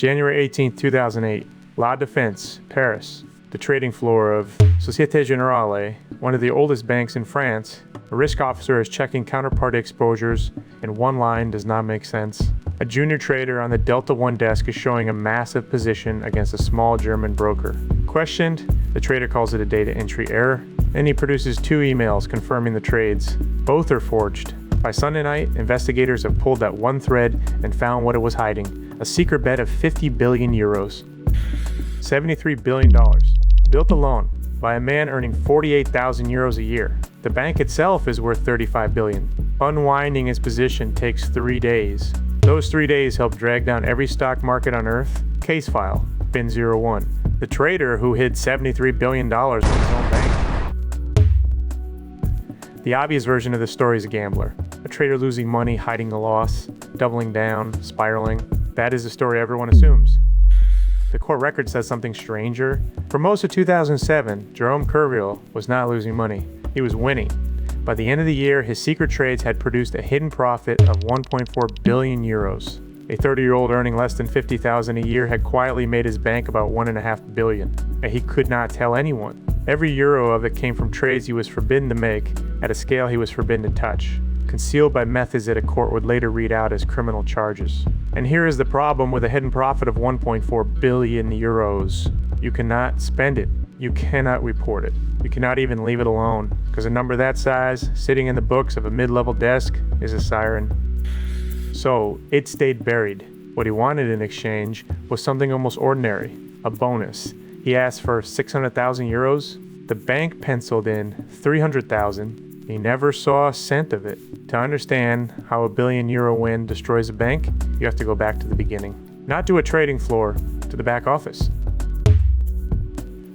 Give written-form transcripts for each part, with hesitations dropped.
January 18, 2008, La Défense, Paris. The trading floor of Société Générale, one of the oldest banks in France. A risk officer is checking counterparty exposures, and one line does not make sense. A junior trader on the Delta One desk is showing a massive position against a small German broker. Questioned, the trader calls it a data entry error, and he produces 2 emails confirming the trades. Both are forged. By Sunday night, investigators have pulled that one thread and found what it was hiding: a secret bet of 50 billion euros. $73 billion. Built alone by a man earning 48,000 euros a year. The bank itself is worth 35 billion. Unwinding his position takes 3 days. Those 3 days help drag down every stock market on Earth. Case file, bin 01. The trader who hid $73 billion in his own bank. The obvious version of the story is a gambler. A trader losing money, hiding the loss, doubling down, spiraling. That is the story everyone assumes. The court record says something stranger. For most of 2007, Jérôme Kerviel was not losing money. He was winning. By the end of the year, his secret trades had produced a hidden profit of 1.4 billion euros. A 30-year-old earning less than 50,000 a year had quietly made his bank about 1.5 billion, and he could not tell anyone. Every euro of it came from trades he was forbidden to make at a scale he was forbidden to touch, concealed by methods that a court would later read out as criminal charges. And here is the problem with a hidden profit of 1.4 billion euros. You cannot spend it. You cannot report it. You cannot even leave it alone, because a number that size, sitting in the books of a mid-level desk, is a siren. So, it stayed buried. What he wanted in exchange was something almost ordinary, a bonus. He asked for 600,000 euros. The bank penciled in 300,000. He never saw a cent of it. To understand how a billion euro win destroys a bank, you have to go back to the beginning. Not to a trading floor, to the back office.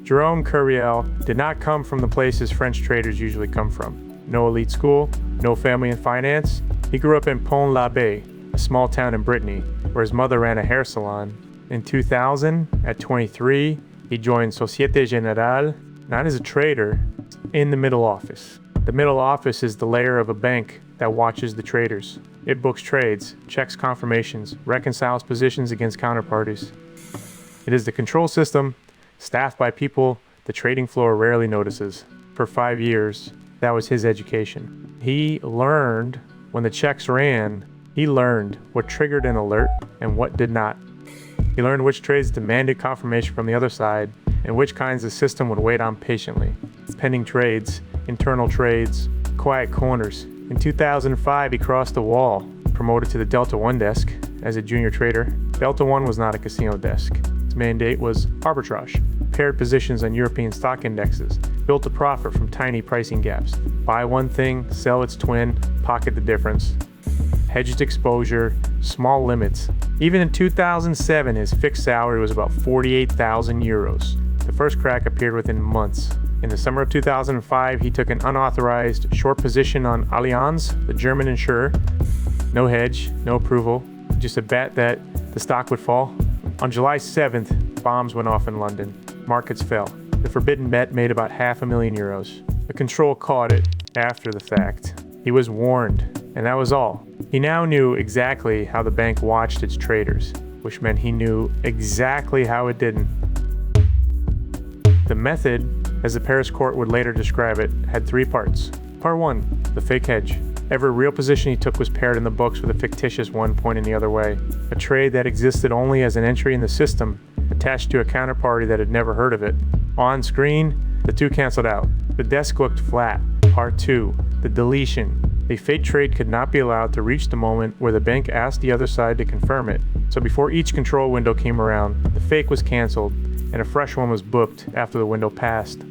Jérôme Kerviel did not come from the places French traders usually come from. No elite school, no family in finance. He grew up in Pont-l'Abbé, a small town in Brittany, where his mother ran a hair salon. In 2000, at 23, he joined Société Générale, not as a trader, in the middle office. The middle office is the layer of a bank that watches the traders. It books trades, checks confirmations, reconciles positions against counterparties. It is the control system, staffed by people the trading floor rarely notices. For 5 years, that was his education. He learned when the checks ran, he learned what triggered an alert and what did not. He learned which trades demanded confirmation from the other side and which kinds the system would wait on patiently. Pending trades, internal trades, quiet corners. In 2005, he crossed the wall, promoted to the Delta One desk as a junior trader. Delta One was not a casino desk. Its mandate was arbitrage, paired positions on European stock indexes, built a profit from tiny pricing gaps. Buy one thing, sell its twin, pocket the difference. Hedged exposure, small limits. Even in 2007, his fixed salary was about 48,000 euros. The first crack appeared within months. In the summer of 2005, he took an unauthorized short position on Allianz, the German insurer. No hedge, no approval, just a bet that the stock would fall. On July 7th, bombs went off in London. Markets fell. The forbidden bet made about €500,000. The control caught it after the fact. He was warned, and that was all. He now knew exactly how the bank watched its traders, which meant he knew exactly how it didn't. The method, as the Paris court would later describe it, had 3 parts. Part 1, the fake hedge. Every real position he took was paired in the books with a fictitious one pointing the other way. A trade that existed only as an entry in the system, attached to a counterparty that had never heard of it. On screen, the 2 canceled out. The desk looked flat. Part 2, the deletion. A fake trade could not be allowed to reach the moment where the bank asked the other side to confirm it. So before each control window came around, the fake was canceled, and a fresh one was booked after the window passed.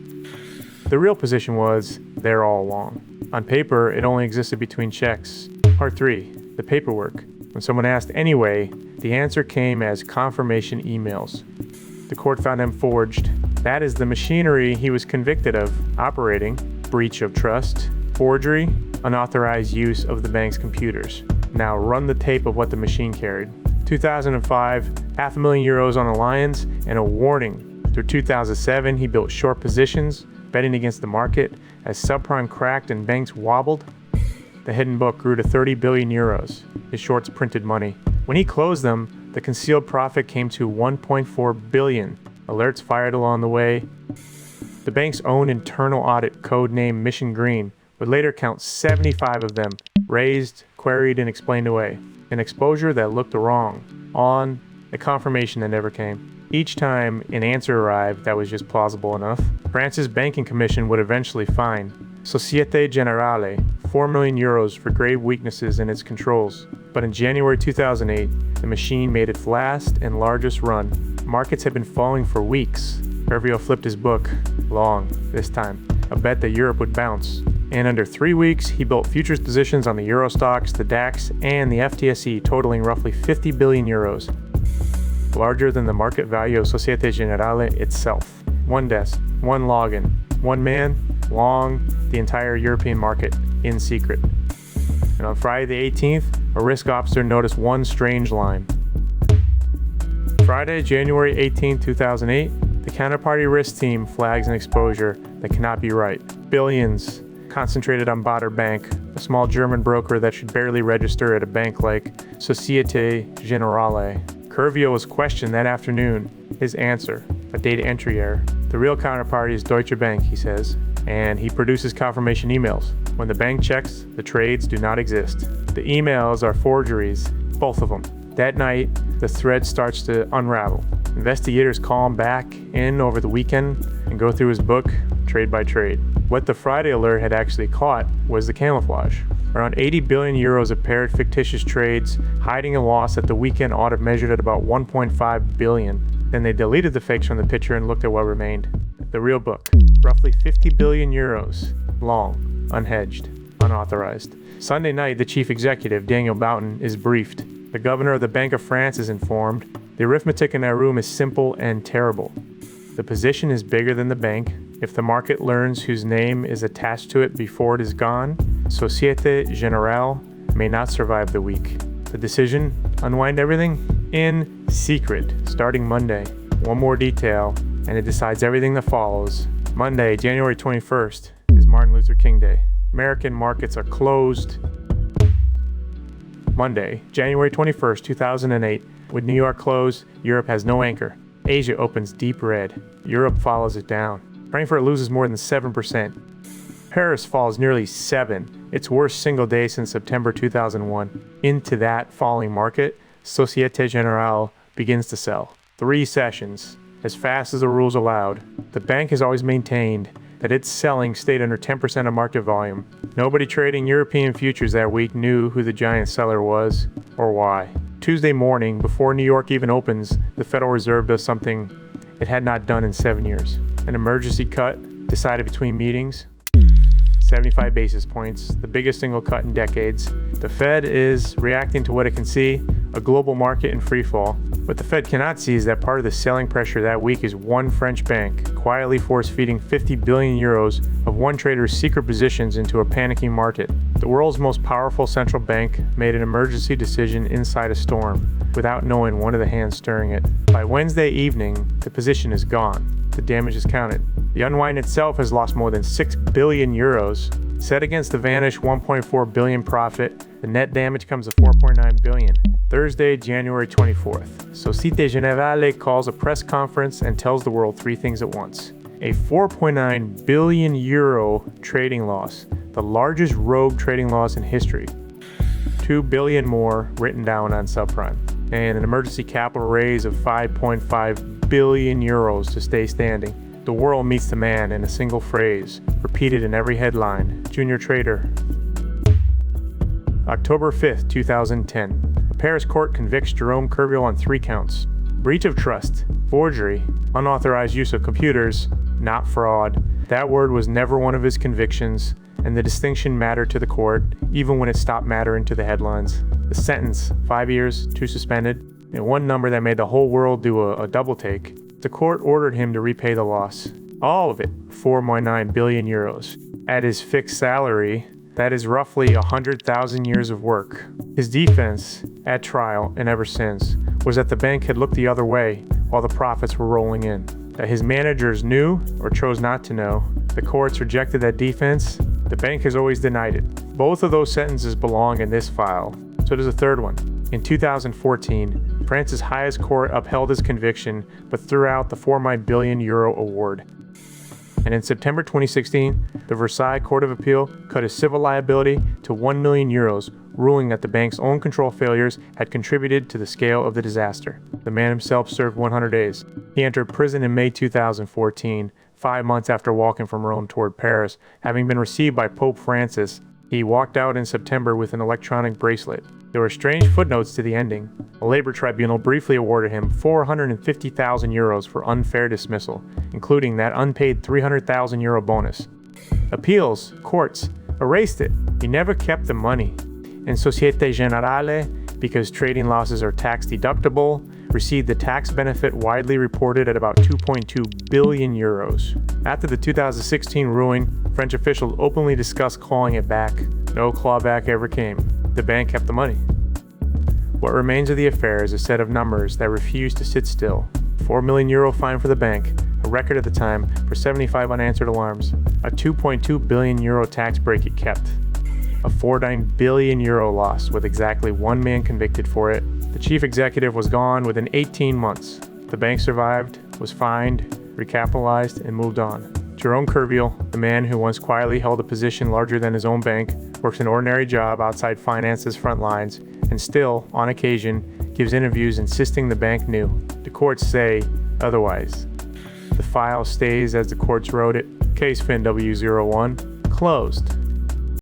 The real position was there all along. On paper, it only existed between checks. Part 3, the paperwork. When someone asked anyway, the answer came as confirmation emails. The court found him forged. That is the machinery he was convicted of operating: breach of trust, forgery, unauthorized use of the bank's computers. Now run the tape of what the machine carried. 2005, €500,000 on Allianz, and a warning. Through 2007, he built short positions, betting against the market. As subprime cracked and banks wobbled, the hidden book grew to 30 billion euros. His shorts printed money. When he closed them, The concealed profit came to $1.4 billion. Alerts fired along the way. The bank's own internal audit, codenamed Mission Green, would later count 75 of them, raised, queried, and explained away. An exposure that looked wrong, on a confirmation that never came. Each time an answer arrived that was just plausible enough, France's banking commission would eventually fine Societe Generale 4 million euros for grave weaknesses in its controls. But in January 2008, the machine made its last and largest run. Markets had been falling for weeks. Kerviel flipped his book, long this time, a bet that Europe would bounce. And under 3 weeks, he built futures positions on the Euro stocks, the DAX, and the FTSE, totaling roughly 50 billion euros. Larger than the market value of Societe Generale itself. One desk, one login, one man, long the entire European market, in secret. And on Friday the 18th, a risk officer noticed one strange line. Friday, January 18, 2008, the counterparty risk team flags an exposure that cannot be right. Billions concentrated on Bader Bank, a small German broker that should barely register at a bank like Societe Generale. Kerviel was questioned that afternoon. His answer, a data entry error. The real counterparty is Deutsche Bank, he says, and he produces confirmation emails. When the bank checks, the trades do not exist. The emails are forgeries, both of them. That night, the thread starts to unravel. Investigators call him back in over the weekend and go through his book, trade by trade. What the Friday alert had actually caught was the camouflage. Around 80 billion euros of paired fictitious trades, hiding a loss that the weekend audit measured at about 1.5 billion. Then they deleted the fakes from the picture and looked at what remained. The real book, roughly 50 billion euros, long, unhedged, unauthorized. Sunday night, the chief executive, Daniel Bouton, is briefed. The governor of the Bank of France is informed. The arithmetic in that room is simple and terrible. The position is bigger than the bank. If the market learns whose name is attached to it before it is gone, Societe Generale may not survive the week. The decision, unwind everything in secret, starting Monday. One more detail, and it decides everything that follows. Monday, January 21st, is Martin Luther King Day. American markets are closed. Monday, January 21st, 2008, with New York closed, Europe has no anchor. Asia opens deep red. Europe follows it down. Frankfurt loses more than 7%. Paris falls nearly 7%, its worst single day since September 2001. Into that falling market, Societe Generale begins to sell. 3 sessions, as fast as the rules allowed. The bank has always maintained that its selling stayed under 10% of market volume. Nobody trading European futures that week knew who the giant seller was or why. Tuesday morning, before New York even opens, the Federal Reserve does something it had not done in 7 years. An emergency cut decided between meetings. 75 basis points, the biggest single cut in decades. The Fed is reacting to what it can see, a global market in free fall. What the Fed cannot see is that part of the selling pressure that week is one French bank quietly force-feeding 50 billion euros of one trader's secret positions into a panicking market. The world's most powerful central bank made an emergency decision inside a storm without knowing one of the hands stirring it. By Wednesday evening, the position is gone. The damage is counted. The unwind itself has lost more than 6 billion euros. Set against the vanished 1.4 billion profit, the net damage comes to 4.9 billion. Thursday, January 24th. Societe Generale calls a press conference and tells the world 3 things at once. A 4.9 billion euro trading loss, the largest rogue trading loss in history. 2 billion more written down on subprime. And an emergency capital raise of 5.5 billion euros to stay standing. The world meets the man in a single phrase, repeated in every headline. Junior trader. October 5th, 2010. A Paris court convicts Jérôme Kerviel on 3 counts. Breach of trust, forgery, unauthorized use of computers, not fraud. That word was never one of his convictions, and the distinction mattered to the court, even when it stopped mattering to the headlines. The sentence, 5 years, 2 suspended, and one number that made the whole world do a double take. The court ordered him to repay the loss. All of it, 4.9 billion euros. At his fixed salary, that is roughly 100,000 years of work. His defense, at trial and ever since, was that the bank had looked the other way while the profits were rolling in. That his managers knew or chose not to know. The courts rejected that defense. The bank has always denied it. Both of those sentences belong in this file. So does a third one. In 2014, France's highest court upheld his conviction, but threw out the €4 billion award. And in September 2016, the Versailles Court of Appeal cut his civil liability to €1 million, ruling that the bank's own control failures had contributed to the scale of the disaster. The man himself served 100 days. He entered prison in May 2014, 5 months after walking from Rome toward Paris, having been received by Pope Francis. He walked out in September with an electronic bracelet. There were strange footnotes to the ending. A labor tribunal briefly awarded him €450,000 for unfair dismissal, including that unpaid €300,000 bonus. Appeals, courts, erased it. He never kept the money. And Societe Generale, because trading losses are tax deductible, received the tax benefit widely reported at about €2.2 billion. After the 2016 ruling, French officials openly discussed clawing it back. No clawback ever came. The bank kept the money. What remains of the affair is a set of numbers that refuse to sit still. €4 million fine for the bank, a record at the time for 75 unanswered alarms. A €2.2 billion tax break it kept. A €49 billion loss, with exactly one man convicted for it. The chief executive was gone within 18 months. The bank survived, was fined, recapitalized, and moved on. Jérôme Kerviel, the man who once quietly held a position larger than his own bank, works an ordinary job outside finance's front lines, and still, on occasion, gives interviews insisting the bank knew. The courts say otherwise. The file stays as the courts wrote it. Case Fin W01, closed.